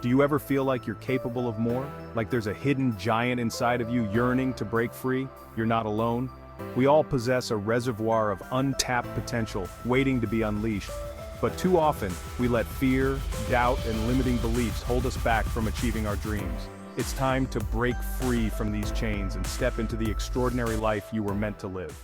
Do you ever feel like you're capable of more? Like there's a hidden giant inside of you yearning to break free? You're not alone. We all possess a reservoir of untapped potential waiting to be unleashed. But too often, we let fear, doubt, and limiting beliefs hold us back from achieving our dreams. It's time to break free from these chains and step into the extraordinary life you were meant to live.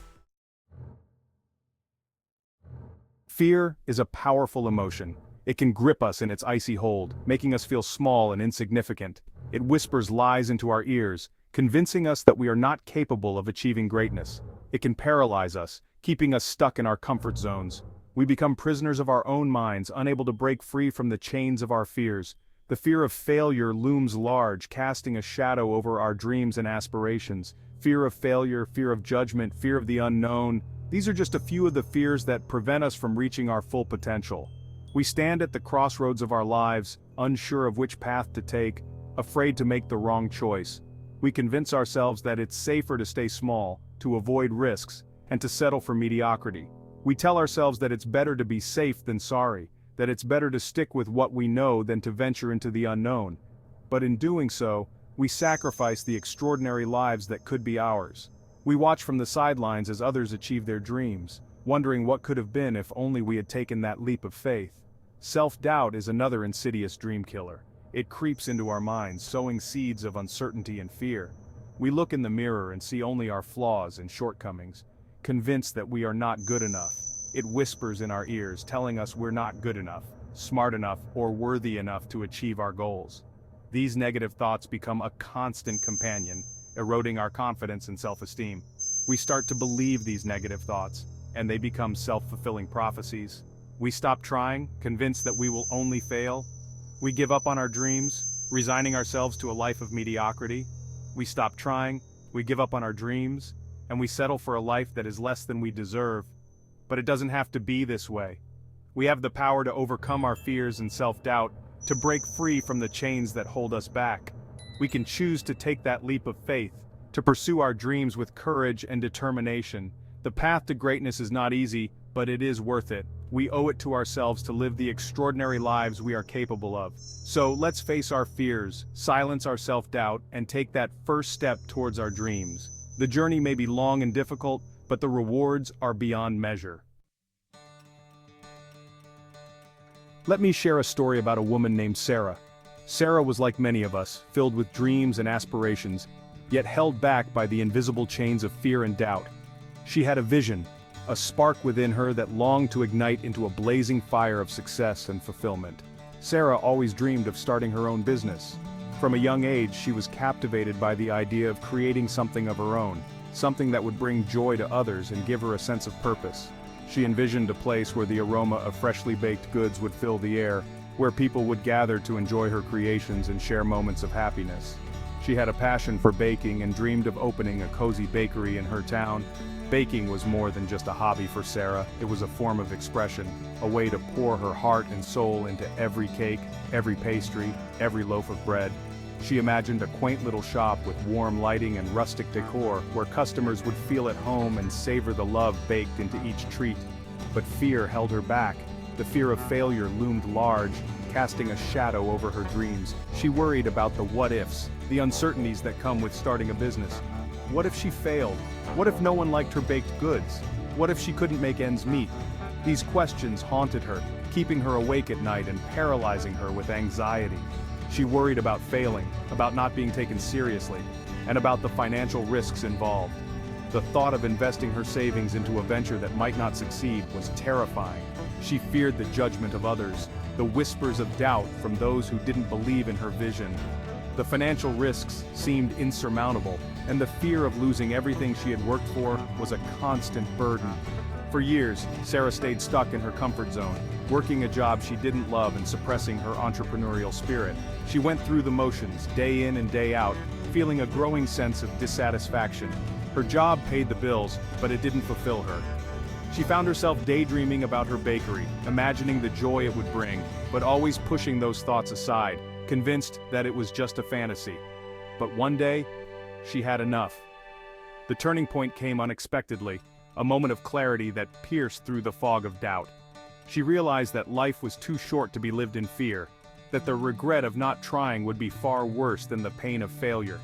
Fear is a powerful emotion. It can grip us in its icy hold, making us feel small and insignificant. It whispers lies into our ears, convincing us that we are not capable of achieving greatness. It can paralyze us, keeping us stuck in our comfort zones. We become prisoners of our own minds, unable to break free from the chains of our fears. The fear of failure looms large, casting a shadow over our dreams and aspirations. Fear of failure, fear of judgment, fear of the unknown. These are just a few of the fears that prevent us from reaching our full potential. We stand at the crossroads of our lives, unsure of which path to take, afraid to make the wrong choice. We convince ourselves that it's safer to stay small, to avoid risks, and to settle for mediocrity. We tell ourselves that it's better to be safe than sorry, that it's better to stick with what we know than to venture into the unknown. But in doing so, we sacrifice the extraordinary lives that could be ours. We watch from the sidelines as others achieve their dreams, wondering what could have been if only we had taken that leap of faith. Self-doubt is another insidious dream killer. It creeps into our minds, sowing seeds of uncertainty and fear. We look in the mirror and see only our flaws and shortcomings, convinced that we are not good enough. It whispers in our ears, telling us we're not good enough, smart enough, or worthy enough to achieve our goals. These negative thoughts become a constant companion, eroding our confidence and self-esteem. We start to believe these negative thoughts, and they become self-fulfilling prophecies. We stop trying, convinced that we will only fail. We give up on our dreams, resigning ourselves to a life of mediocrity. We stop trying, we give up on our dreams, and we settle for a life that is less than we deserve. But it doesn't have to be this way. We have the power to overcome our fears and self-doubt, to break free from the chains that hold us back. We can choose to take that leap of faith, to pursue our dreams with courage and determination. The path to greatness is not easy, but it is worth it. We owe it to ourselves to live the extraordinary lives we are capable of. So let's face our fears, silence our self-doubt, and take that first step towards our dreams. The journey may be long and difficult, but the rewards are beyond measure. Let me share a story about a woman named Sarah. Sarah was like many of us, filled with dreams and aspirations, yet held back by the invisible chains of fear and doubt. She had a vision, a spark within her that longed to ignite into a blazing fire of success and fulfillment. Sarah always dreamed of starting her own business. From a young age, she was captivated by the idea of creating something of her own, something that would bring joy to others and give her a sense of purpose. She envisioned a place where the aroma of freshly baked goods would fill the air, where people would gather to enjoy her creations and share moments of happiness. She had a passion for baking and dreamed of opening a cozy bakery in her town. Baking was more than just a hobby for Sarah, it was a form of expression, a way to pour her heart and soul into every cake, every pastry, every loaf of bread. She imagined a quaint little shop with warm lighting and rustic decor, where customers would feel at home and savor the love baked into each treat. But fear held her back. The fear of failure loomed large, casting a shadow over her dreams. She worried about the what-ifs, the uncertainties that come with starting a business. What if she failed? What if no one liked her baked goods? What if she couldn't make ends meet? These questions haunted her, keeping her awake at night and paralyzing her with anxiety. She worried about failing, about not being taken seriously, and about the financial risks involved. The thought of investing her savings into a venture that might not succeed was terrifying. She feared the judgment of others, the whispers of doubt from those who didn't believe in her vision. The financial risks seemed insurmountable, and the fear of losing everything she had worked for was a constant burden. For years, Sarah stayed stuck in her comfort zone, working a job she didn't love and suppressing her entrepreneurial spirit. She went through the motions, day in and day out, feeling a growing sense of dissatisfaction. Her job paid the bills, but it didn't fulfill her. She found herself daydreaming about her bakery, imagining the joy it would bring, but always pushing those thoughts aside, convinced that it was just a fantasy. But one day, she had enough. The turning point came unexpectedly, a moment of clarity that pierced through the fog of doubt. She realized that life was too short to be lived in fear, that the regret of not trying would be far worse than the pain of failure.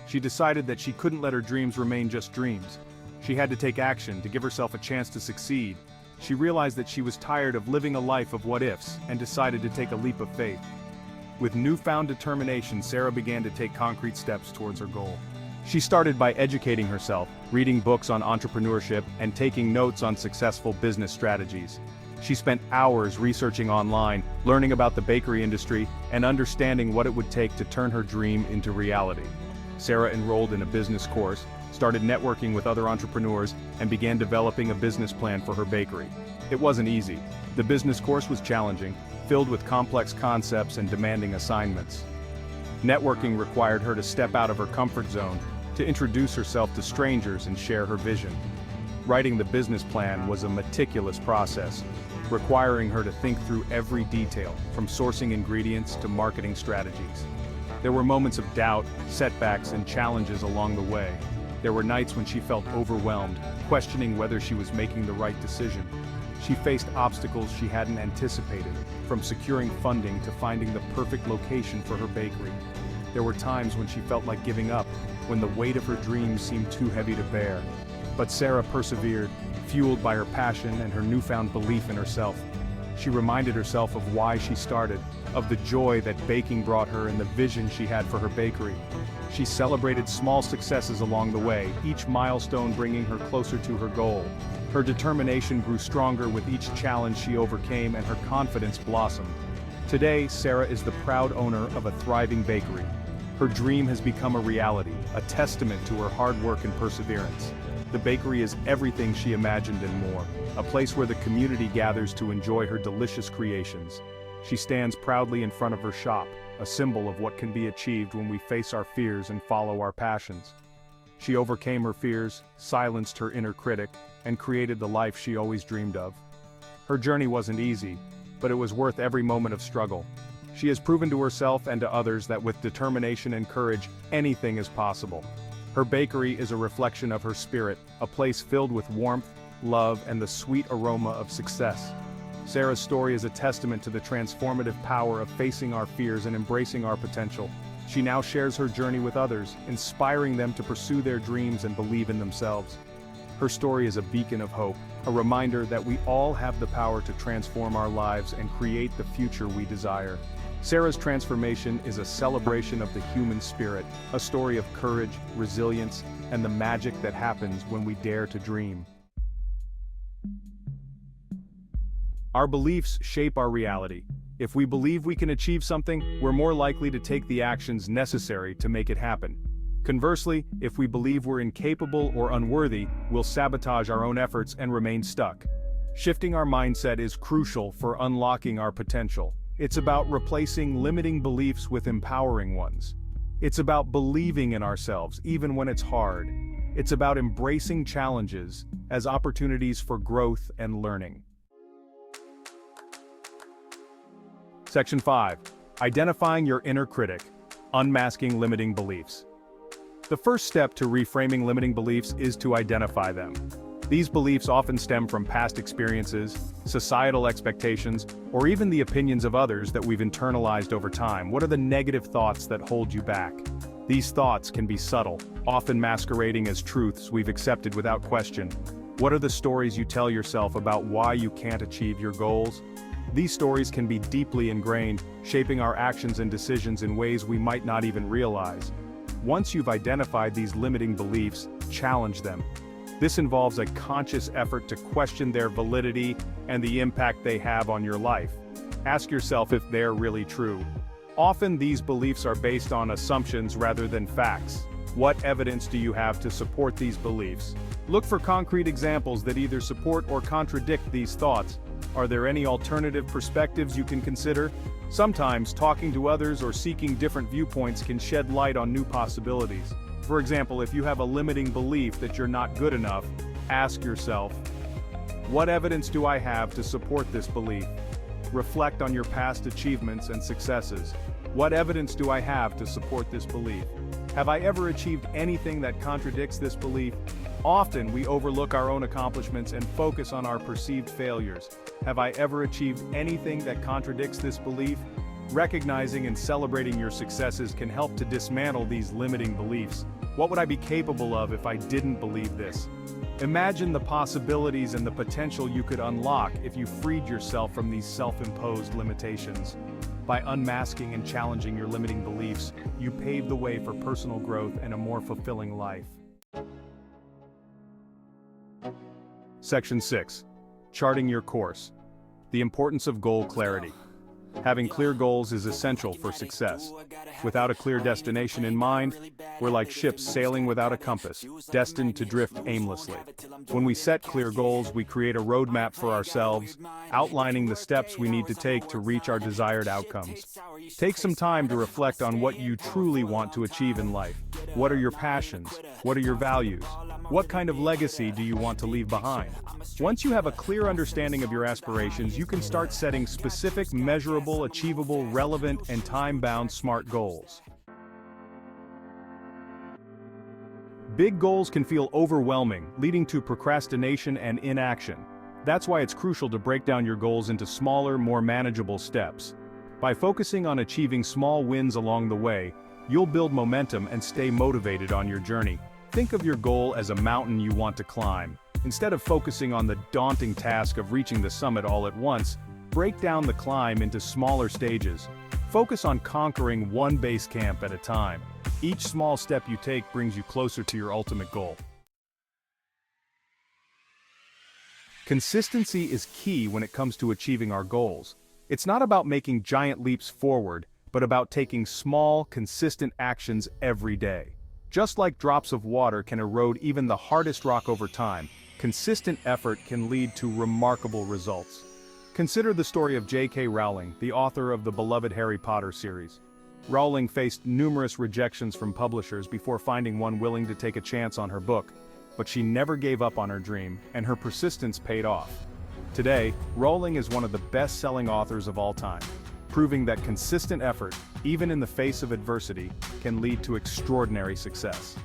She decided that she couldn't let her dreams remain just dreams. She had to take action to give herself a chance to succeed. She realized that she was tired of living a life of what-ifs and decided to take a leap of faith. With newfound determination, Sarah began to take concrete steps towards her goal. She started by educating herself, reading books on entrepreneurship, and taking notes on successful business strategies. She spent hours researching online, learning about the bakery industry, and understanding what it would take to turn her dream into reality. Sarah enrolled in a business course, started networking with other entrepreneurs, and began developing a business plan for her bakery. It wasn't easy. The business course was challenging, filled with complex concepts and demanding assignments. Networking required her to step out of her comfort zone, to introduce herself to strangers and share her vision. Writing the business plan was a meticulous process, requiring her to think through every detail, from sourcing ingredients to marketing strategies. There were moments of doubt, setbacks, and challenges along the way. There were nights when she felt overwhelmed, questioning whether she was making the right decision. She faced obstacles she hadn't anticipated, from securing funding to finding the perfect location for her bakery. There were times when she felt like giving up, when the weight of her dreams seemed too heavy to bear. But Sarah persevered, fueled by her passion and her newfound belief in herself. She reminded herself of why she started, of the joy that baking brought her and the vision she had for her bakery. She celebrated small successes along the way, each milestone bringing her closer to her goal. Her determination grew stronger with each challenge she overcame, and her confidence blossomed. Today, Sarah is the proud owner of a thriving bakery. Her dream has become a reality, a testament to her hard work and perseverance. The bakery is everything she imagined and more, a place where the community gathers to enjoy her delicious creations. She stands proudly in front of her shop, a symbol of what can be achieved when we face our fears and follow our passions. She overcame her fears, silenced her inner critic, and created the life she always dreamed of. Her journey wasn't easy, but it was worth every moment of struggle. She has proven to herself and to others that with determination and courage, anything is possible. Her bakery is a reflection of her spirit, a place filled with warmth, love, and the sweet aroma of success. Sarah's story is a testament to the transformative power of facing our fears and embracing our potential. She now shares her journey with others, inspiring them to pursue their dreams and believe in themselves. Her story is a beacon of hope, a reminder that we all have the power to transform our lives and create the future we desire. Sarah's transformation is a celebration of the human spirit, a story of courage, resilience, and the magic that happens when we dare to dream. Our beliefs shape our reality. If we believe we can achieve something, we're more likely to take the actions necessary to make it happen. Conversely, if we believe we're incapable or unworthy, we'll sabotage our own efforts and remain stuck. Shifting our mindset is crucial for unlocking our potential. It's about replacing limiting beliefs with empowering ones. It's about believing in ourselves even when it's hard. It's about embracing challenges as opportunities for growth and learning. Section 5. Identifying your inner critic. Unmasking limiting beliefs. The first step to reframing limiting beliefs is to identify them. These beliefs often stem from past experiences, societal expectations, or even the opinions of others that we've internalized over time. What are the negative thoughts that hold you back? These thoughts can be subtle, often masquerading as truths we've accepted without question. What are the stories you tell yourself about why you can't achieve your goals? These stories can be deeply ingrained, shaping our actions and decisions in ways we might not even realize. Once you've identified these limiting beliefs, challenge them. This involves a conscious effort to question their validity and the impact they have on your life. Ask yourself if they're really true. Often these beliefs are based on assumptions rather than facts. What evidence do you have to support these beliefs? Look for concrete examples that either support or contradict these thoughts. Are there any alternative perspectives you can consider? Sometimes talking to others or seeking different viewpoints can shed light on new possibilities. For example, if you have a limiting belief that you're not good enough, ask yourself, what evidence do I have to support this belief? Reflect on your past achievements and successes. What evidence do I have to support this belief? Have I ever achieved anything that contradicts this belief? Often we overlook our own accomplishments and focus on our perceived failures. Have I ever achieved anything that contradicts this belief? Recognizing and celebrating your successes can help to dismantle these limiting beliefs. What would I be capable of if I didn't believe this? Imagine the possibilities and the potential you could unlock if you freed yourself from these self-imposed limitations. By unmasking and challenging your limiting beliefs, you pave the way for personal growth and a more fulfilling life. Section 6. Charting your course. The importance of goal clarity. Having clear goals is essential for success. Without a clear destination in mind, we're like ships sailing without a compass, destined to drift aimlessly. When we set clear goals, we create a roadmap for ourselves, outlining the steps we need to take to reach our desired outcomes. Take some time to reflect on what you truly want to achieve in life. What are your passions? What are your values? What kind of legacy do you want to leave behind? Once you have a clear understanding of your aspirations, you can start setting specific, measurable, achievable, relevant, and time-bound SMART goals. Big goals can feel overwhelming, leading to procrastination and inaction. That's why it's crucial to break down your goals into smaller, more manageable steps. By focusing on achieving small wins along the way, you'll build momentum and stay motivated on your journey. Think of your goal as a mountain you want to climb. Instead of focusing on the daunting task of reaching the summit all at once, break down the climb into smaller stages. Focus on conquering one base camp at a time. Each small step you take brings you closer to your ultimate goal. Consistency is key when it comes to achieving our goals. It's not about making giant leaps forward, but about taking small, consistent actions every day. Just like drops of water can erode even the hardest rock over time, consistent effort can lead to remarkable results. Consider the story of J.K. Rowling, the author of the beloved Harry Potter series. Rowling faced numerous rejections from publishers before finding one willing to take a chance on her book, but she never gave up on her dream, and her persistence paid off. Today, Rowling is one of the best-selling authors of all time, proving that consistent effort, even in the face of adversity, can lead to extraordinary success.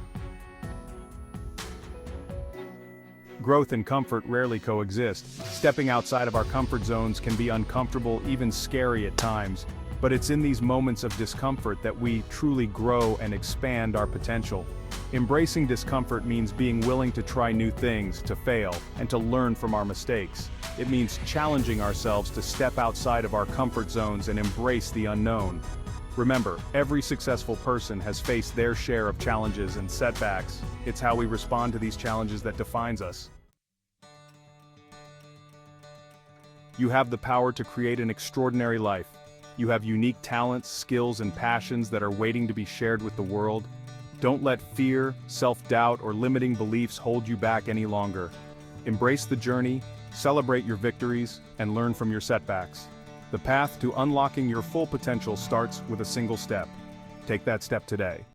Growth and comfort rarely coexist. Stepping outside of our comfort zones can be uncomfortable, even scary at times, but it's in these moments of discomfort that we truly grow and expand our potential. Embracing discomfort means being willing to try new things, to fail, and to learn from our mistakes. It means challenging ourselves to step outside of our comfort zones and embrace the unknown. Remember, every successful person has faced their share of challenges and setbacks. It's how we respond to these challenges that defines us. You have the power to create an extraordinary life. You have unique talents, skills, and passions that are waiting to be shared with the world. Don't let fear, self-doubt, or limiting beliefs hold you back any longer. Embrace the journey, celebrate your victories, and learn from your setbacks. The path to unlocking your full potential starts with a single step. Take that step today.